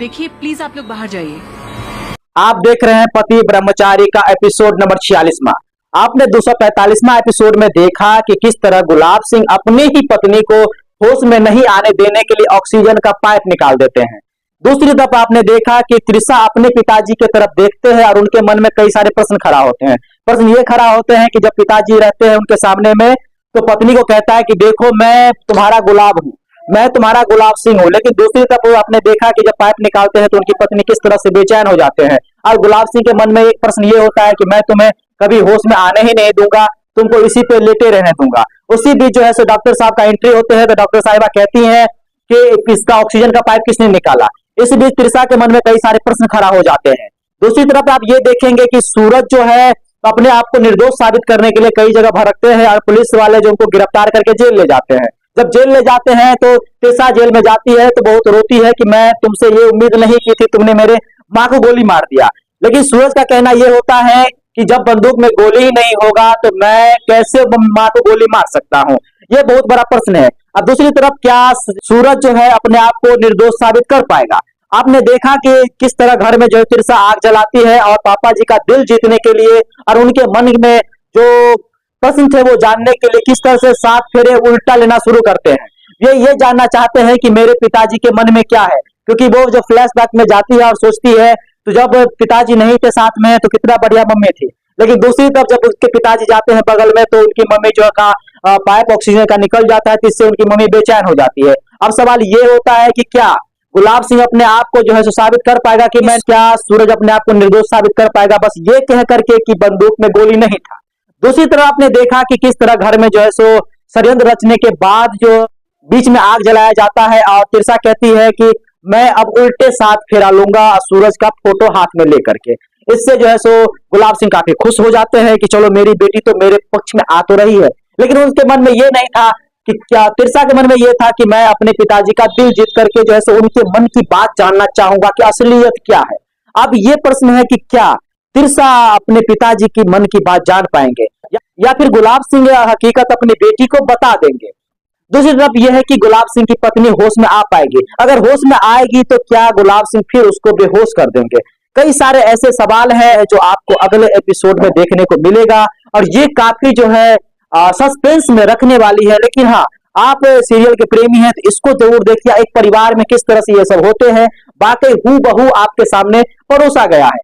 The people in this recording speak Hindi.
देखिए प्लीज आप लोग बाहर जाइए। आप देख रहे हैं पति ब्रह्मचारी का एपिसोड नंबर 46वां। आपने 245वां एपिसोड में देखा कि किस तरह गुलाब सिंह अपनी ही पत्नी को होश में नहीं आने देने के लिए ऑक्सीजन का पाइप निकाल देते हैं। दूसरी तरफ आपने देखा कि त्रिशा अपने पिताजी की तरफ देखते हैं और उनके मन में कई सारे प्रश्न खड़ा होते हैं। प्रश्न ये खड़ा होते हैं कि जब पिताजी रहते हैं उनके सामने में तो पत्नी को कहता है कि देखो मैं तुम्हारा गुलाब हूँ, मैं तुम्हारा गुलाब सिंह हूँ, लेकिन दूसरी तरफ आपने देखा कि जब पाइप निकालते हैं तो उनकी पत्नी किस तरह से बेचैन हो जाते हैं और गुलाब सिंह के मन में एक प्रश्न ये होता है कि मैं तुम्हें कभी होश में आने ही नहीं दूंगा, तुमको इसी पे लेटे रहने दूंगा। उसी बीच जो है सो डॉक्टर साहब का एंट्री होते हैं तो डॉक्टर साहिबा कहती हैं कि इसका ऑक्सीजन का पाइप किसने निकाला। इस बीच त्रिशा के मन में कई सारे प्रश्न खड़ा हो जाते हैं। दूसरी तरफ आप ये देखेंगे कि सूरज जो है अपने आप को निर्दोष साबित करने के लिए कई जगह भटकते हैं और पुलिस वाले जो उनको गिरफ्तार करके जेल ले जाते हैं। जब जेल ले जाते हैं तो त्रिशा जेल में जाती है तो बहुत रोती है कि मैं तुमसे ये उम्मीद नहीं की थी, तुमने मेरे माँ को गोली मार दिया। लेकिन सूरज का कहना यह होता है कि जब बंदूक में गोली ही नहीं होगा तो मैं कैसे माँ को गोली मार सकता हूँ, ये बहुत बड़ा प्रश्न है। अब दूसरी तरफ क्या सूरज जो है अपने आप को निर्दोष साबित कर पाएगा। आपने देखा कि किस तरह घर में जो है त्रिशा आग जलाती है और पापा जी का दिल जीतने के लिए और उनके मन में जो प्रश्न थे वो जानने के लिए किस तरह से 7 फेरे उल्टा लेना शुरू करते हैं। ये जानना चाहते हैं कि मेरे पिताजी के मन में क्या है, क्योंकि वो जो फ्लैशबैक में जाती है और सोचती है तो जब पिताजी नहीं थे साथ में तो कितना बढ़िया मम्मी थी, लेकिन दूसरी तरफ जब उसके पिताजी जाते हैं बगल में तो उनकी मम्मी जो का पाइप ऑक्सीजन का निकल जाता है, जिससे उनकी मम्मी बेचैन हो जाती है। अब सवाल ये होता है कि क्या गुलाब सिंह अपने आप को जो है सो साबित कर पाएगा कि मैं, क्या सूरज अपने आप को निर्दोष साबित कर पाएगा बस ये कह करके कि बंदूक में गोली नहीं था। दूसरी तरफ आपने देखा कि किस तरह घर में जो है सो षड्यंत्र रचने के बाद जो बीच में आग जलाया जाता है और त्रिशा कहती है कि मैं अब उल्टे 7 फेरा लूंगा सूरज का फोटो हाथ में लेकर के। इससे जो है सो गुलाब सिंह काफी खुश हो जाते हैं कि चलो मेरी बेटी तो मेरे पक्ष में आ तो रही है। लेकिन उसके मन में ये नहीं था कि क्या, त्रिशा के मन में ये था कि मैं अपने पिताजी का दिल जीत करके जो है सो उनके मन की बात जानना चाहूंगा कि असलियत क्या है। अब ये प्रश्न है कि क्या त्रिशा अपने पिताजी की मन की बात जान पाएंगे या फिर गुलाब सिंह हकीकत अपनी बेटी को बता देंगे। दूसरी तरफ यह है कि गुलाब सिंह की पत्नी होश में आ पाएगी, अगर होश में आएगी तो क्या गुलाब सिंह फिर उसको बेहोश कर देंगे। कई सारे ऐसे सवाल हैं जो आपको अगले एपिसोड में देखने को मिलेगा और ये काफी जो है सस्पेंस में रखने वाली है। लेकिन हाँ, आप सीरियल के प्रेमी हैं तो इसको जरूर देखिए। एक परिवार में किस तरह से ये सब होते हैं वाकई हूबहू आपके सामने परोसा गया है।